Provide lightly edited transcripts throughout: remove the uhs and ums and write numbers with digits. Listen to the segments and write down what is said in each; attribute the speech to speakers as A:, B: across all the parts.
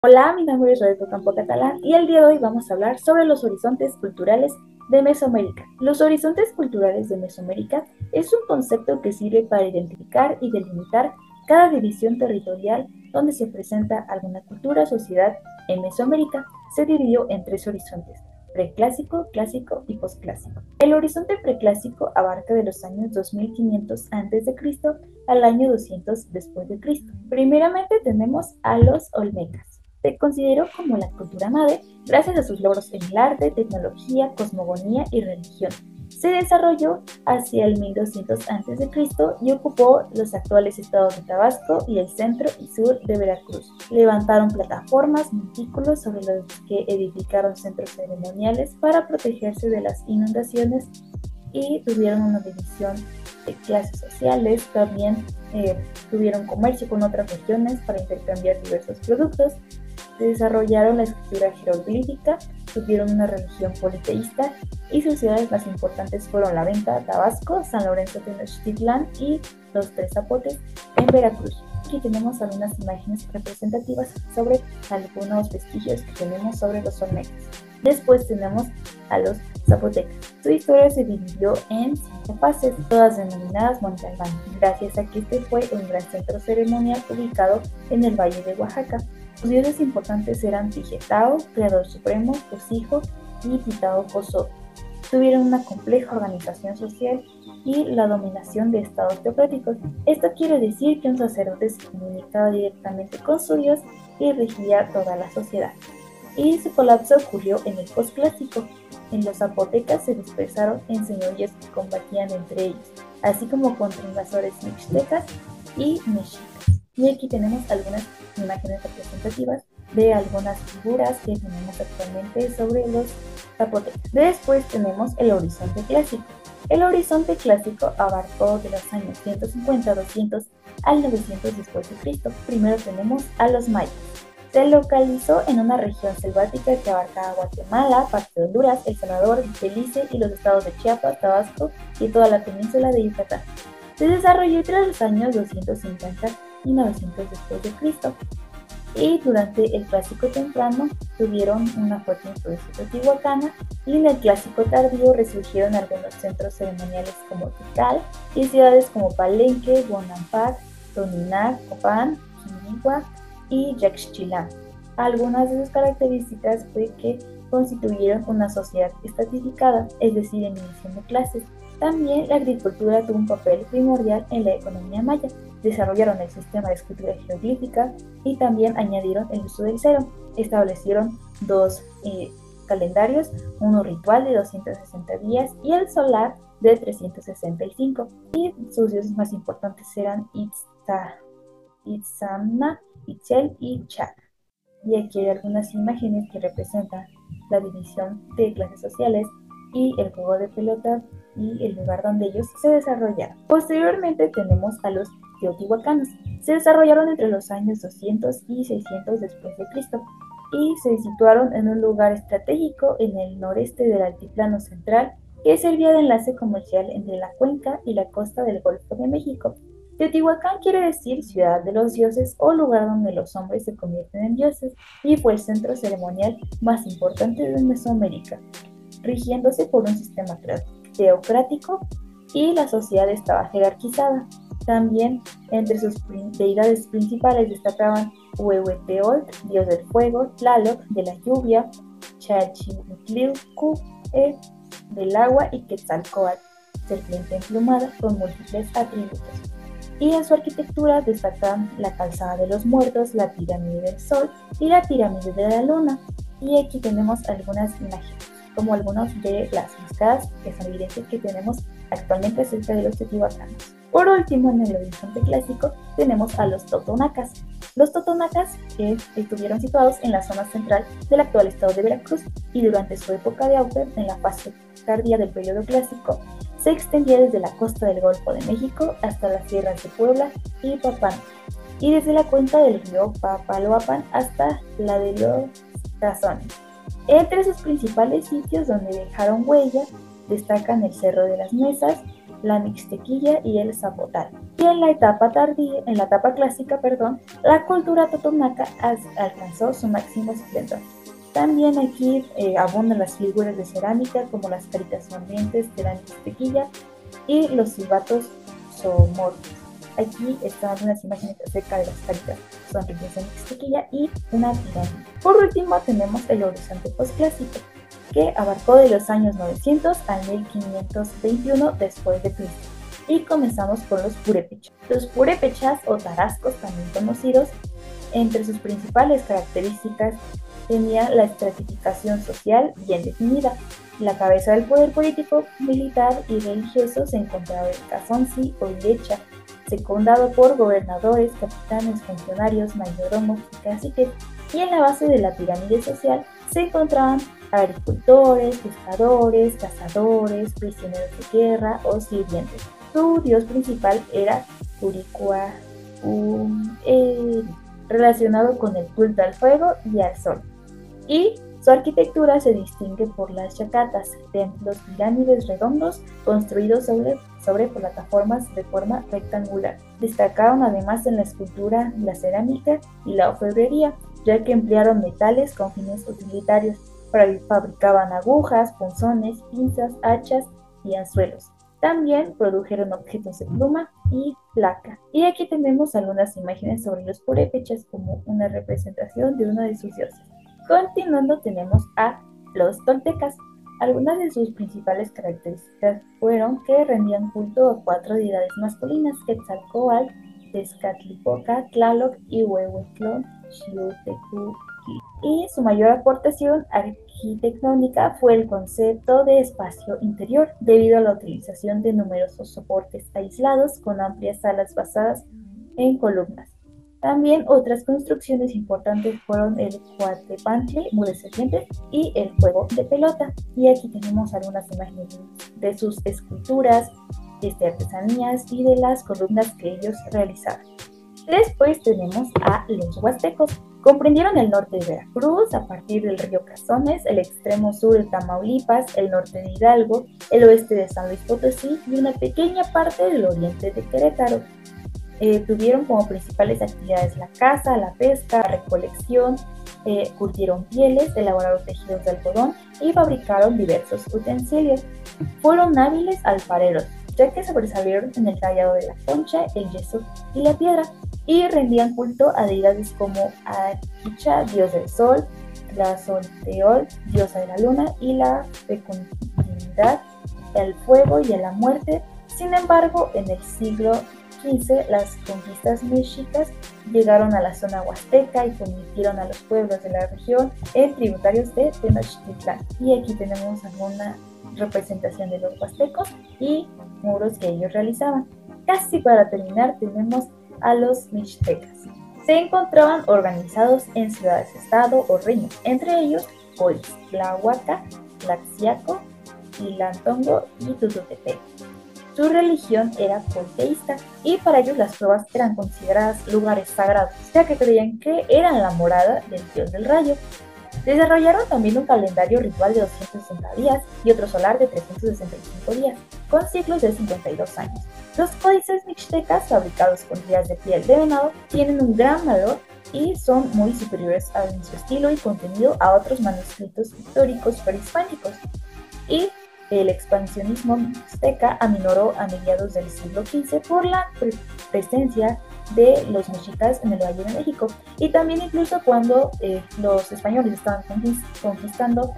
A: Hola, mi nombre es Rebeca Campo Catalán y el día de hoy vamos a hablar sobre los horizontes culturales de Mesoamérica. Los horizontes culturales de Mesoamérica es un concepto que sirve para identificar y delimitar cada división territorial donde se presenta alguna cultura o sociedad. En Mesoamérica se dividió en tres horizontes: preclásico, clásico y posclásico. El horizonte preclásico abarca de los años 2500 a.C. al año 200 después de Cristo. Primeramente tenemos a los olmecas. Se consideró como la cultura madre gracias a sus logros en el arte, tecnología, cosmogonía y religión. Se desarrolló hacia el 1200 a.C. y ocupó los actuales estados de Tabasco y el centro y sur de Veracruz. Levantaron plataformas, montículos sobre los que edificaron centros ceremoniales para protegerse de las inundaciones y tuvieron una división de clases sociales. También tuvieron comercio con otras regiones para intercambiar diversos productos. Desarrollaron la escritura jeroglífica, tuvieron una religión politeísta y sus ciudades más importantes fueron La Venta, Tabasco, San Lorenzo Tenochtitlán y Los Tres Zapotes en Veracruz. Aquí tenemos algunas imágenes representativas sobre algunos vestigios que tenemos sobre los olmecas. Después tenemos a los zapotecas. Su historia se dividió en 5 fases, todas denominadas Monte Albán, gracias a que este fue un gran centro ceremonial ubicado en el Valle de Oaxaca. Sus dioses importantes eran Tijetao, Creador Supremo, Cosijo y Titao Coso. Tuvieron una compleja organización social y la dominación de estados teocráticos. Esto quiere decir que un sacerdote se comunicaba directamente con su dios y regía toda la sociedad. Y su colapso ocurrió en el posclásico. En los zapotecas se dispersaron en señoríos que combatían entre ellos, así como contra invasores mixtecas y mexicas. Y aquí tenemos algunas imágenes representativas de algunas figuras que tenemos actualmente sobre los zapotecas. Después tenemos el horizonte clásico. El horizonte clásico abarcó de los años 150 a 200 al 900 después de Cristo. Primero tenemos a los mayas. Se localizó en una región selvática que abarcaba Guatemala, parte de Honduras, El Salvador, Belice y los estados de Chiapas, Tabasco y toda la península de Yucatán. Se desarrolló entre los años 250 y 900 después de Cristo. Y durante el clásico temprano tuvieron una fuerte influencia teotihuacana, y en el clásico tardío resurgieron algunos centros ceremoniales como Tikal y ciudades como Palenque, Bonampak, Toniná, Copán, Quinigua y Yaxchilán. Algunas de sus características fue que constituyeron una sociedad estratificada, es decir, en división de clases. También la agricultura tuvo un papel primordial en la economía maya. Desarrollaron el sistema de escritura jeroglífica y también añadieron el uso del cero. Establecieron dos calendarios, uno ritual de 260 días y el solar de 365. Y sus dioses más importantes eran Itzamna, Itzel y Chak. Y aquí hay algunas imágenes que representan la división de clases sociales y el juego de pelota y el lugar donde ellos se desarrollaron. Posteriormente tenemos a los teotihuacanos. Se desarrollaron entre los años 200 y 600 después de Cristo y se situaron en un lugar estratégico en el noreste del altiplano central que servía de enlace comercial entre la cuenca y la costa del Golfo de México. Teotihuacán quiere decir ciudad de los dioses o lugar donde los hombres se convierten en dioses, y fue el centro ceremonial más importante de Mesoamérica, rigiéndose por un sistema teocrático y la sociedad estaba jerarquizada. También entre sus deidades principales destacaban Huehueteotl, dios del fuego, Tlaloc, de la lluvia, Chalchihuitliucu, del agua, y Quetzalcóatl, serpiente emplumada con múltiples atributos. Y en su arquitectura destacan la calzada de los muertos, la pirámide del sol y la pirámide de la luna. Y aquí tenemos algunas imágenes, como algunas de las cascadas que son evidentes que tenemos actualmente cerca de los teotihuacanos. Por último, en el horizonte clásico tenemos a los totonacas. Los totonacas estuvieron situados en la zona central del actual estado de Veracruz, y durante su época de auge, en la fase tardía del periodo clásico, se extendía desde la costa del Golfo de México hasta las sierras de Puebla y Papantla, y desde la cuenca del río Papaloapan hasta la de los Tazones. Entre sus principales sitios donde dejaron huella destacan el Cerro de las Mesas, la Mixtequilla y el Zapotal. Y en la etapa clásica, la cultura totonaca alcanzó su máximo esplendor. También aquí abundan las figuras de cerámica como las caritas sonrientes de la Mixtequilla y los silbatos zoomorfos. Aquí están algunas imágenes acerca de las caritas sonrientes de Mixtequilla y una pirámide. Por último tenemos el horizonte posclásico, que abarcó de los años 900 al 1521 después de Cristo. Y comenzamos con los purépechas. Los purépechas o tarascos, también conocidos, entre sus principales características tenían la estratificación social bien definida. La cabeza del poder político, militar y religioso se encontraba en Cazonzi o Ilecha, secundado por gobernadores, capitanes, funcionarios, mayordomos y caciques, y en la base de la pirámide social se encontraban agricultores, pescadores, cazadores, prisioneros de guerra o sirvientes. Su dios principal era Curicua, relacionado con el culto al fuego y al sol. Y su arquitectura se distingue por las chacatas, templos pirámides redondos construidos sobre plataformas de forma rectangular. Destacaron además en la escultura, la cerámica y la orfebrería, ya que emplearon metales con fines utilitarios. Fabricaban agujas, punzones, pinzas, hachas y anzuelos. También produjeron objetos de pluma y placa. Y aquí tenemos algunas imágenes sobre los purépechas como una representación de uno de sus dioses. Continuando tenemos a los toltecas. Algunas de sus principales características fueron que rendían culto a 4 deidades masculinas: Quetzalcóatl, Tezcatlipoca, Tlaloc y Huehuetlón Xiuhtecuhtli. Y su mayor aportación arquitectónica fue el concepto de espacio interior, debido a la utilización de numerosos soportes aislados con amplias salas basadas en columnas. También otras construcciones importantes fueron el Coatepantli, muro de serpientes, y el juego de pelota. Y aquí tenemos algunas imágenes de sus esculturas, artesanías y de las columnas que ellos realizaban. Después tenemos a los huastecos. Comprendieron el norte de Veracruz, a partir del río Cazones, el extremo sur de Tamaulipas, el norte de Hidalgo, el oeste de San Luis Potosí y una pequeña parte del oriente de Querétaro. Tuvieron como principales actividades la caza, la pesca, la recolección, curtieron pieles, elaboraron tejidos de algodón y fabricaron diversos utensilios. Fueron hábiles alfareros, ya que sobresalieron en el tallado de la concha, el yeso y la piedra, y rendían culto a deidades como Aquicha, dios del sol, Tlazolteotl, diosa de la luna, y la fecundidad, el fuego y a la muerte. Sin embargo, en el siglo XV, las conquistas mexicas llegaron a la zona huasteca y convirtieron a los pueblos de la región en tributarios de Tenochtitlán. Y aquí tenemos alguna representación de los huastecos y muros que ellos realizaban. Casi para terminar tenemos a los mixtecas. Se encontraban organizados en ciudades-estado o reinos, entre ellos Polis, Tlahuaca, Tlaxiaco, Ilantongo y Tututepec. Su religión era politeísta y para ellos las cuevas eran consideradas lugares sagrados, ya que creían que eran la morada del dios del rayo. Desarrollaron también un calendario ritual de 260 días y otro solar de 365 días, con ciclos de 52 años. Los códices mixtecas, fabricados con tiras de piel de venado, tienen un gran valor y son muy superiores en su estilo y contenido a otros manuscritos históricos prehispánicos. Y el expansionismo mixteca aminoró a mediados del siglo XV por la presencia de los mexicas en el Valle de México, y también incluso cuando los españoles estaban conquistando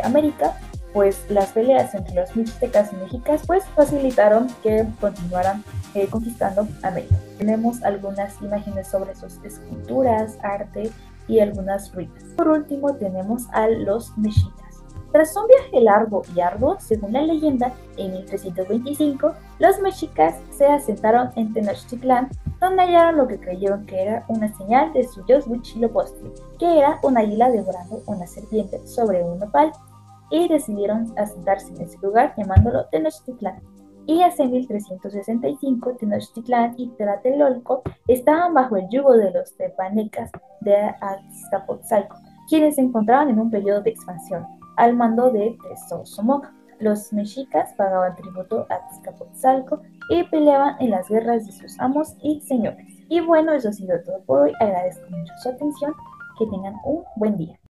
A: América, pues las peleas entre los mixtecas y mexicas pues facilitaron que continuaran conquistando América. Tenemos algunas imágenes sobre sus esculturas, arte y algunas ruinas. Por último tenemos a los mexicas. Tras un viaje largo y arduo, según la leyenda, en 1325, los mexicas se asentaron en Tenochtitlán, donde hallaron lo que creyeron que era una señal de su dios Huitzilopochtli, que era un águila devorando una serpiente sobre un nopal, y decidieron asentarse en ese lugar llamándolo Tenochtitlán. Y hacia 1365, Tenochtitlán y Tlatelolco estaban bajo el yugo de los tepanecas de Azcapotzalco, quienes se encontraban en un periodo de expansión al mando de Tezosomoc. Los mexicas pagaban tributo a Azcapotzalco y peleaban en las guerras de sus amos y señores. Y bueno, eso ha sido todo por hoy. Agradezco mucho su atención. Que tengan un buen día.